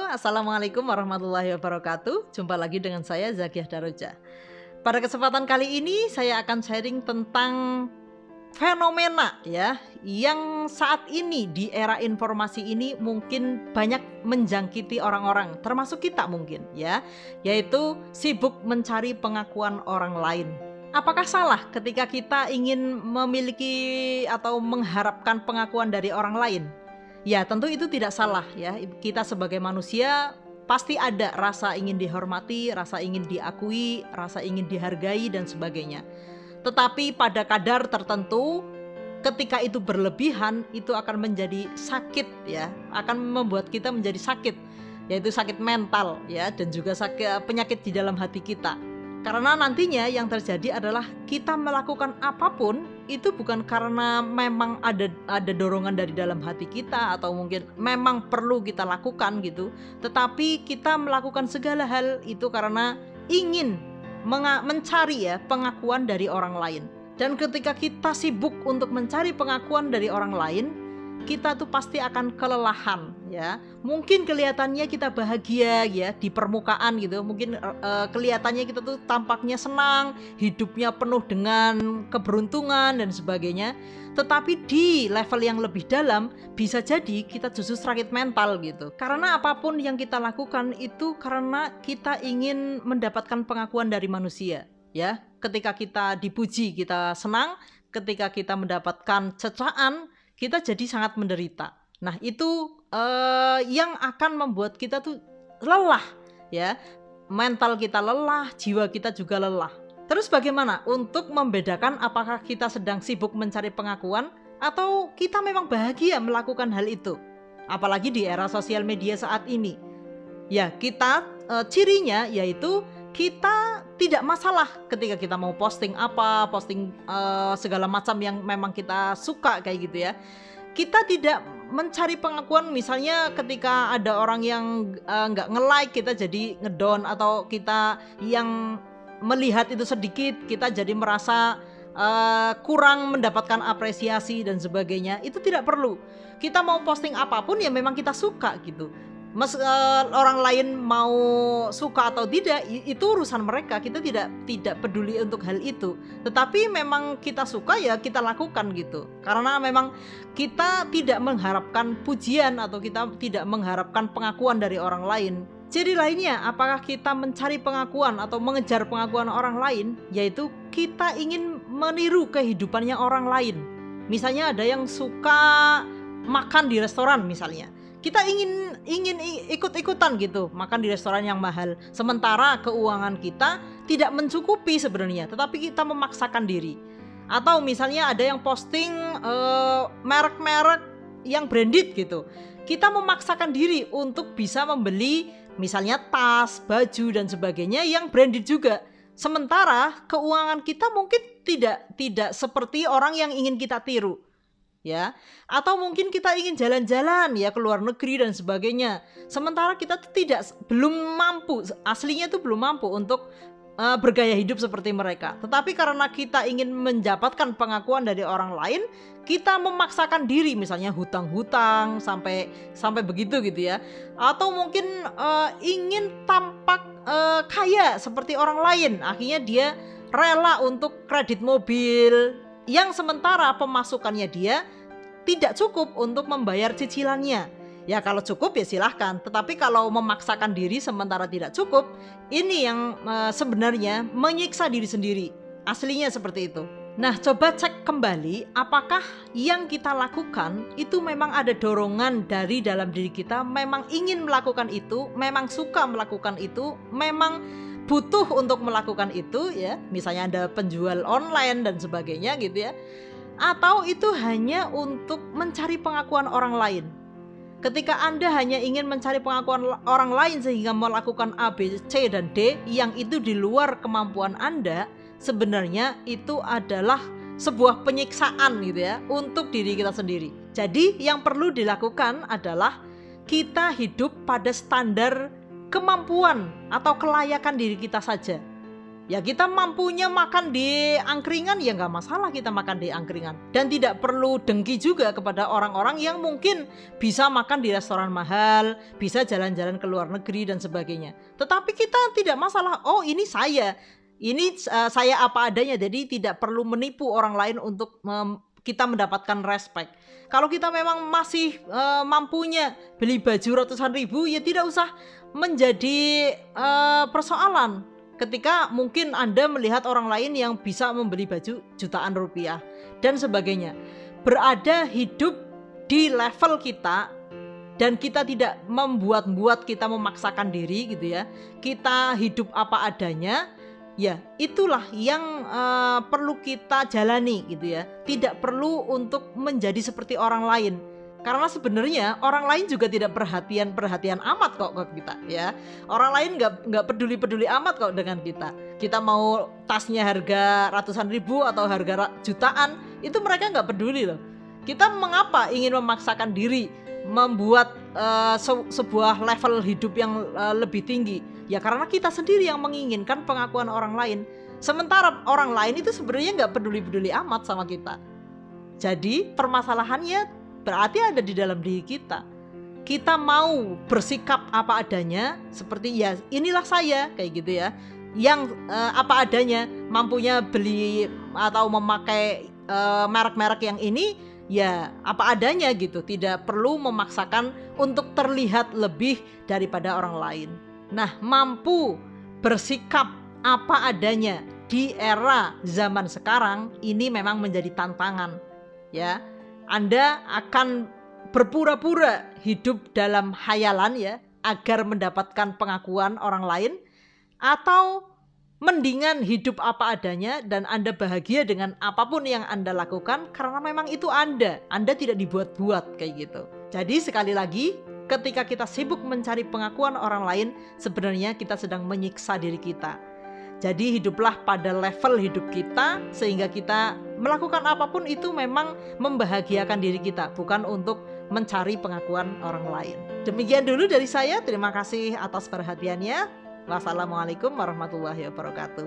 Assalamualaikum warahmatullahi wabarakatuh. Jumpa lagi dengan saya Zakiah Daroja. Pada kesempatan kali ini saya akan sharing tentang fenomena ya yang saat ini di era informasi ini mungkin banyak menjangkiti orang-orang, termasuk kita mungkin ya, yaitu sibuk mencari pengakuan orang lain. Apakah salah ketika kita ingin memiliki atau mengharapkan pengakuan dari orang lain? Ya, tentu itu tidak salah ya. Kita sebagai manusia pasti ada rasa ingin dihormati, rasa ingin diakui, rasa ingin dihargai dan sebagainya. Tetapi pada kadar tertentu ketika itu berlebihan itu akan menjadi sakit ya, akan membuat kita menjadi sakit, yaitu sakit mental ya, dan juga penyakit di dalam hati kita. Karena nantinya yang terjadi adalah kita melakukan apapun itu bukan karena memang ada dorongan dari dalam hati kita atau mungkin memang perlu kita lakukan gitu, tetapi kita melakukan segala hal itu karena ingin mencari ya pengakuan dari orang lain. Dan ketika kita sibuk untuk mencari pengakuan dari orang lain, kita tuh pasti akan kelelahan ya. Mungkin kelihatannya kita bahagia ya di permukaan gitu, mungkin kelihatannya kita tuh tampaknya senang, hidupnya penuh dengan keberuntungan dan sebagainya. Tetapi di level yang lebih dalam bisa jadi kita justru sakit mental gitu. Karena apapun yang kita lakukan itu karena kita ingin mendapatkan pengakuan dari manusia ya. Ketika kita dipuji kita senang, ketika kita mendapatkan cecaan kita jadi sangat menderita. Nah itu yang akan membuat kita tuh lelah ya. Mental kita lelah, jiwa kita juga lelah. Terus bagaimana untuk membedakan apakah kita sedang sibuk mencari pengakuan atau kita memang bahagia melakukan hal itu? Apalagi di era sosial media saat ini. Ya kita cirinya yaitu kita tidak masalah ketika kita mau posting segala macam yang memang kita suka kayak gitu ya. Kita tidak mencari pengakuan, misalnya ketika ada orang yang nggak nge-like kita jadi ngedown, atau kita yang melihat itu sedikit kita jadi merasa kurang mendapatkan apresiasi dan sebagainya. Itu tidak perlu. Kita mau posting apapun ya memang kita suka gitu. Orang lain mau suka atau tidak itu urusan mereka, kita tidak peduli untuk hal itu. Tetapi memang kita suka ya kita lakukan gitu, karena memang kita tidak mengharapkan pujian atau kita tidak mengharapkan pengakuan dari orang lain. Ciri lainnya apakah kita mencari pengakuan atau mengejar pengakuan orang lain, yaitu kita ingin meniru kehidupannya orang lain. Misalnya ada yang suka makan di restoran misalnya, kita ingin ikut-ikutan gitu makan di restoran yang mahal, sementara keuangan kita tidak mencukupi sebenarnya, tetapi kita memaksakan diri. Atau misalnya ada yang posting merek-merek yang branded gitu, kita memaksakan diri untuk bisa membeli misalnya tas, baju dan sebagainya yang branded juga, sementara keuangan kita mungkin tidak seperti orang yang ingin kita tiru. Ya, atau mungkin kita ingin jalan-jalan ya ke luar negeri dan sebagainya, sementara kita tuh belum mampu, aslinya tuh belum mampu untuk bergaya hidup seperti mereka. Tetapi karena kita ingin mendapatkan pengakuan dari orang lain, kita memaksakan diri, misalnya hutang-hutang sampai begitu gitu ya. Atau mungkin ingin tampak kaya seperti orang lain, akhirnya dia rela untuk kredit mobil yang sementara pemasukannya dia tidak cukup untuk membayar cicilannya. Ya kalau cukup ya silahkan, tetapi kalau memaksakan diri sementara tidak cukup, ini yang sebenarnya menyiksa diri sendiri. Aslinya seperti itu. Nah coba cek kembali apakah yang kita lakukan itu memang ada dorongan dari dalam diri kita, memang ingin melakukan itu, memang suka melakukan itu, memang butuh untuk melakukan itu ya, misalnya ada penjual online dan sebagainya gitu ya, atau itu hanya untuk mencari pengakuan orang lain. Ketika Anda hanya ingin mencari pengakuan orang lain sehingga melakukan A, B, C, dan D yang itu di luar kemampuan Anda, sebenarnya itu adalah sebuah penyiksaan gitu ya untuk diri kita sendiri. Jadi yang perlu dilakukan adalah kita hidup pada standar kemampuan atau kelayakan diri kita saja. Ya kita mampunya makan di angkringan, ya nggak masalah kita makan di angkringan. Dan tidak perlu dengki juga kepada orang-orang yang mungkin bisa makan di restoran mahal, bisa jalan-jalan ke luar negeri dan sebagainya. Tetapi kita tidak masalah, oh ini saya apa adanya. Jadi tidak perlu menipu orang lain untuk kita mendapatkan respect. Kalau kita memang masih mampunya beli baju ratusan ribu, ya tidak usah menjadi persoalan. Ketika mungkin Anda melihat orang lain yang bisa membeli baju jutaan rupiah dan sebagainya. Berada hidup di level kita dan kita tidak membuat-buat, kita memaksakan diri gitu ya. Kita hidup apa adanya, ya itulah yang perlu kita jalani gitu ya. Tidak perlu untuk menjadi seperti orang lain. Karena sebenarnya orang lain juga tidak perhatian amat kok ke kita ya. Orang lain nggak peduli amat kok dengan kita. Kita mau tasnya harga ratusan ribu atau harga jutaan, itu mereka nggak peduli loh. Kita mengapa ingin memaksakan diri membuat sebuah level hidup yang lebih tinggi? Ya karena kita sendiri yang menginginkan pengakuan orang lain. Sementara orang lain itu sebenarnya nggak peduli amat sama kita. Jadi permasalahannya berarti ada di dalam diri kita. Kita mau bersikap apa adanya, seperti ya inilah saya kayak gitu ya, yang apa adanya, mampunya beli atau memakai merek-merek yang ini ya apa adanya gitu. Tidak perlu memaksakan untuk terlihat lebih daripada orang lain. Nah, mampu bersikap apa adanya di era zaman sekarang ini memang menjadi tantangan ya. Anda akan berpura-pura hidup dalam khayalan ya, agar mendapatkan pengakuan orang lain, atau mendingan hidup apa adanya dan Anda bahagia dengan apapun yang Anda lakukan karena memang itu Anda tidak dibuat-buat kayak gitu. Jadi sekali lagi, ketika kita sibuk mencari pengakuan orang lain, sebenarnya kita sedang menyiksa diri kita. Jadi hiduplah pada level hidup kita sehingga kita melakukan apapun itu memang membahagiakan diri kita, bukan untuk mencari pengakuan orang lain. Demikian dulu dari saya, terima kasih atas perhatiannya. Wassalamualaikum warahmatullahi wabarakatuh.